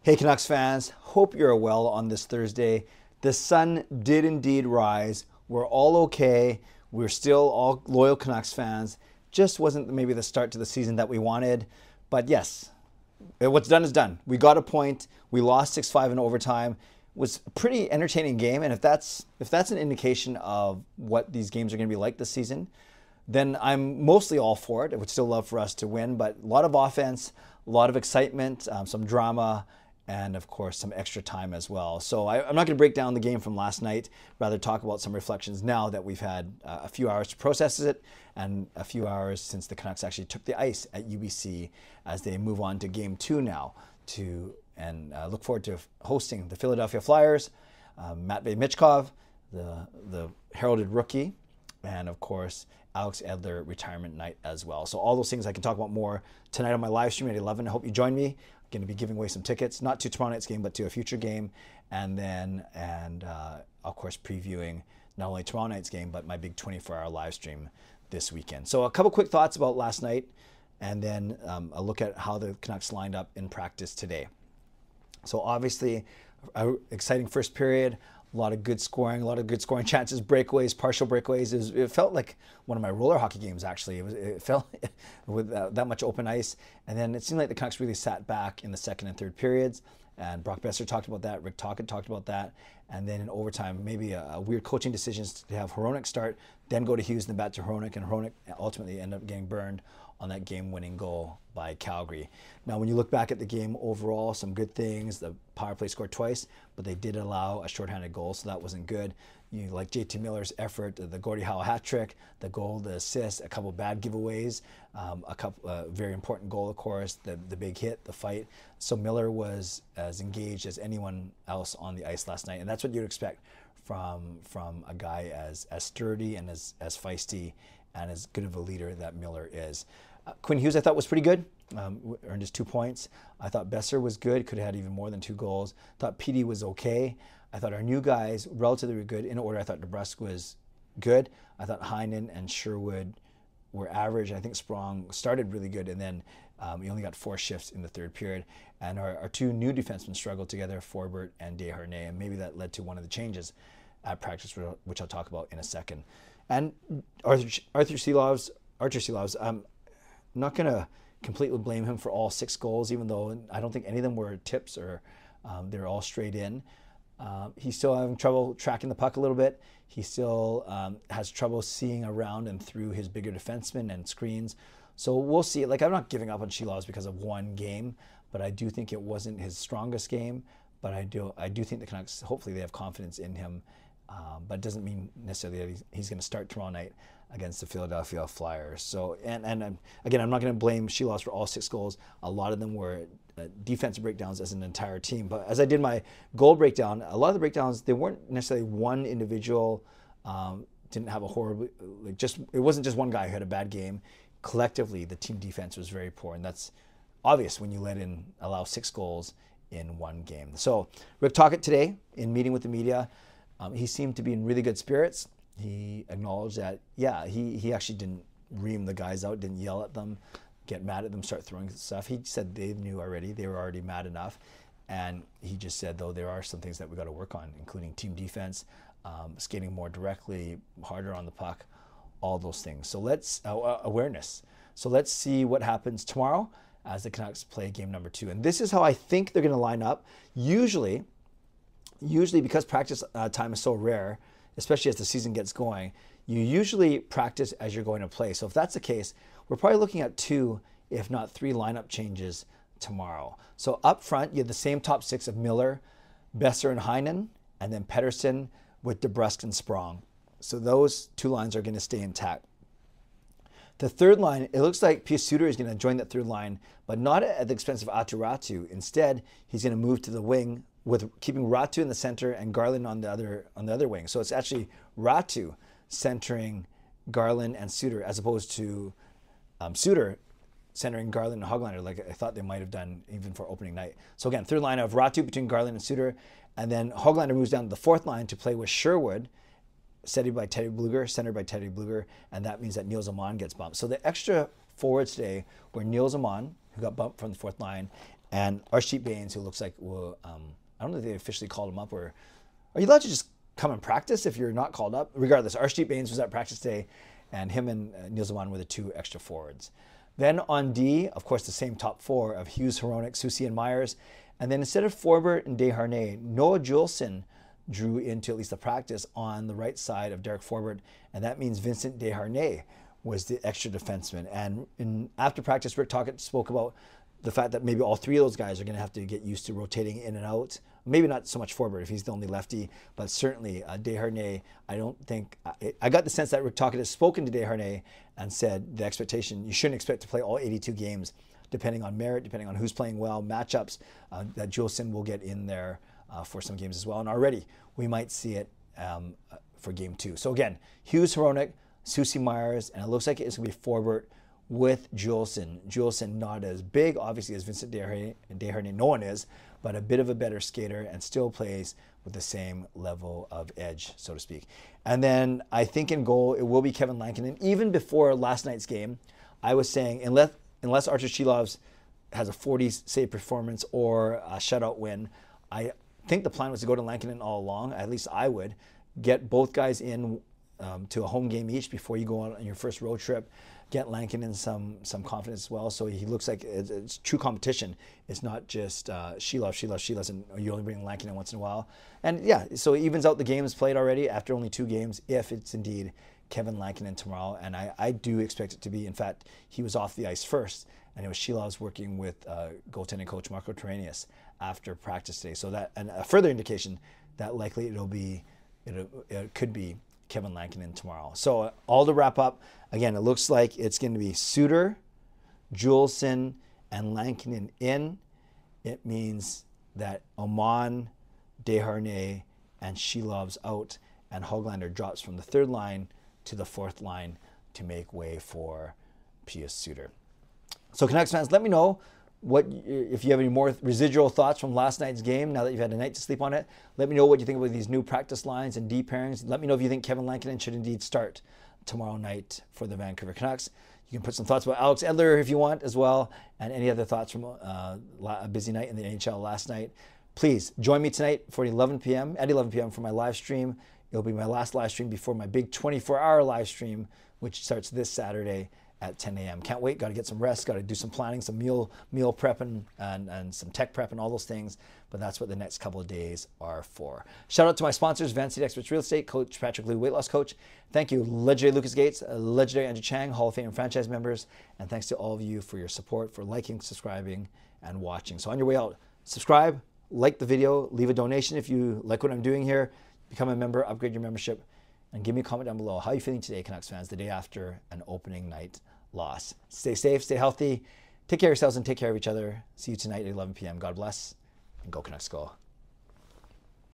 Hey Canucks fans, hope you're well on this Thursday. The sun did indeed rise. We're all okay. We're still all loyal Canucks fans. Just wasn't maybe the start to the season that we wanted. But yes, what's done is done. We got a point. We lost 6-5 in overtime. It was a pretty entertaining game. And if that's an indication of what these games are going to be like this season, then I'm mostly all for it. I would still love for us to win, but a lot of offense, a lot of excitement, some drama, and of course some extra time as well. So I'm not going to break down the game from last night, rather talk about some reflections now that we've had a few hours to process it and a few hours since the Canucks actually took the ice at UBC as they move on to game 2 now and look forward to hosting the Philadelphia Flyers, Matvei Michkov, the heralded rookie, and of course Alex Edler retirement night as well. So all those things I can talk about more tonight on my live stream at 11. I hope you join me. Going to be giving away some tickets, not to tomorrow night's game, but to a future game, and of course previewing not only tomorrow night's game, but my big 24-hour live stream this weekend. So a couple quick thoughts about last night, and then a look at how the Canucks lined up in practice today. So obviously, exciting first period. A lot of good scoring chances, breakaways, partial breakaways. It felt like one of my roller hockey games, actually. It felt with that much open ice. And then it seemed like the Canucks really sat back in the second and third periods. And Brock Besser talked about that. Rick Tocchet talked about that. And then in overtime, maybe a weird coaching decisions to have Hronek start, then go to Hughes and then back to Hronek. And Hronek ultimately ended up getting burned on that game-winning goal by Calgary. Now, when you look back at the game overall, some good things. The power play scored twice, but they did allow a shorthanded goal, so that wasn't good. You like JT Miller's effort, the Gordie Howe hat trick, the goal, the assist, a couple bad giveaways, a very important goal, of course, the big hit, the fight. So Miller was as engaged as anyone else on the ice last night, and that's what you'd expect from a guy as sturdy and as feisty and as good of a leader that Miller is. Quinn Hughes, I thought, was pretty good. Earned his 2 points. I thought Besser was good. Could have had even more than 2 goals. Thought Petey was okay. I thought our new guys relatively good. In order, I thought DeBrusk was good. I thought Heinen and Sherwood were average. I think Sprong started really good, and then we only got 4 shifts in the third period. And our 2 new defensemen struggled together, Forbert and Desharnais, and maybe that led to one of the changes at practice, which I'll talk about in a second. And Archer Silovs, I'm not going to completely blame him for all 6 goals, even though I don't think any of them were tips or they're all straight in. He's still having trouble tracking the puck a little bit. He still has trouble seeing around and through his bigger defensemen and screens. So we'll see. Like, I'm not giving up on Silovs because of one game, but I do think it wasn't his strongest game. But I do think the Canucks, hopefully they have confidence in him. But it doesn't mean necessarily that he's going to start tomorrow night against the Philadelphia Flyers. So, and again, I'm not going to blame Silovs for all 6 goals. A lot of them were defensive breakdowns as an entire team. But as I did my goal breakdown, a lot of the breakdowns, they weren't necessarily one individual, didn't have a horrible, it wasn't just one guy who had a bad game. Collectively, the team defense was very poor, and that's obvious when you allow 6 goals in one game. So Rick Tocchet today, in meeting with the media, he seemed to be in really good spirits. He acknowledged that, yeah, he actually didn't ream the guys out, didn't yell at them, get mad at them, start throwing stuff. He said they knew already. They were already mad enough. And he just said, though, there are some things that we got to work on, including team defense, skating more directly, harder on the puck, all those things. So awareness. So let's see what happens tomorrow as the Canucks play game number 2. And this is how I think they're going to line up. Usually because practice time is so rare, especially as the season gets going, you usually practice as you're going to play. So if that's the case, we're probably looking at 2, if not 3 lineup changes tomorrow. So up front, you have the same top 6 of Miller, Besser, and Heinen, and then Pettersson with DeBrusk and Sprong. So those 2 lines are going to stay intact. The third line, it looks like Pius Suter is going to join that third line, but not at the expense of Aatu Räty. Instead, he's going to move to the wing with keeping Räty in the center and Garland on the other wing. So it's actually Räty centering Garland and Suter, as opposed to Suter centering Garland and Hoglander, like I thought they might have done even for opening night. So again, third line of Räty between Garland and Suter, and then Hoglander moves down to the fourth line to play with Sherwood, centered by Teddy Bluger, and that means that Nils Aman gets bumped. So the extra forwards today were Nils Aman, who got bumped from the fourth line, And Arshdeep Bains, who looks like, well, I don't know if they officially called him up, or are you allowed to just come and practice if you're not called up? Regardless, Arshdeep Bains was at practice day, and him and Nils Aman were the 2 extra forwards. Then on D, of course, the same top 4 of Hughes, Hronek, Soucy, and Myers. And then instead of Forbert and Desharnais, Noah Juulsen drew into at least the practice on the right side of Derek Forbert, and that means Vincent Desharnais was the extra defenseman. And after practice, Rick Tocchet spoke about the fact that maybe all 3 of those guys are going to have to get used to rotating in and out. Maybe not so much Forbert if he's the only lefty, but certainly Desharnais, I don't think, I got the sense that Rick Tocchet has spoken to Desharnais and said the expectation, you shouldn't expect to play all 82 games, depending on merit, depending on who's playing well, matchups, that Juulsen will get in there for some games as well. And already we might see it for game 2. So again, Hughes, Hronek, Soucy, Myers, and it looks like it's going to be Forbert with Juulsen. Juulsen not as big, obviously, as Vincent Desharnais, no one is, but a bit of a better skater and still plays with the same level of edge, so to speak. And then I think in goal, it will be Kevin Lankinen. Even before last night's game, I was saying, unless Archer Shilovs has a 40-save performance or a shutout win, I think the plan was to go to Lankinen all along. At least I would. Get both guys in to a home game each before you go on your first road trip. Get Lankinen some confidence as well, so he looks like it's true competition. It's not just Shilovs, and you only bring Lankinen once in a while. And yeah, so it evens out the games played already after only 2 games, if it's indeed Kevin Lankinen tomorrow. And I do expect it to be. In fact, he was off the ice first, and it was Shilovs working with goaltending coach Marco Terranius after practice today. So that, and a further indication that likely it could be Kevin Lankinen tomorrow. So all to wrap up, again, it looks like it's going to be Suter, Juulsen, and Lankinen in. It means that Aman, Desharnais, and Shilovs out, and Hoglander drops from the 3rd line to the 4th line to make way for Pius Suter. So Canucks fans, let me know if you have any more residual thoughts from last night's game, now that you've had a night to sleep on it. Let me know what you think about these new practice lines and D-pairings. Let me know if you think Kevin Lankinen should indeed start tomorrow night for the Vancouver Canucks. You can put some thoughts about Alex Edler if you want as well, and any other thoughts from a busy night in the NHL last night. Please join me tonight for 11 p.m. at 11 p.m. for my live stream. It'll be my last live stream before my big 24-hour live stream, which starts this Saturday at 10 a.m. Can't wait. Got to get some rest. Got to do some planning, some meal prep and some tech prep and all those things. But that's what the next couple of days are for. Shout out to my sponsors, Van City Experts Real Estate, Coach Patrick Liu, Weight Loss Coach. Thank you, legendary Lucas Gates, legendary Andrew Chang, Hall of Fame franchise members. And thanks to all of you for your support, for liking, subscribing, and watching. So on your way out, subscribe, like the video, leave a donation if you like what I'm doing here, become a member, upgrade your membership, and give me a comment down below. How are you feeling today, Canucks fans, the day after an opening night loss? Stay safe, stay healthy, take care of yourselves, and take care of each other. See you tonight at 11 p.m. God bless, and go Canucks go.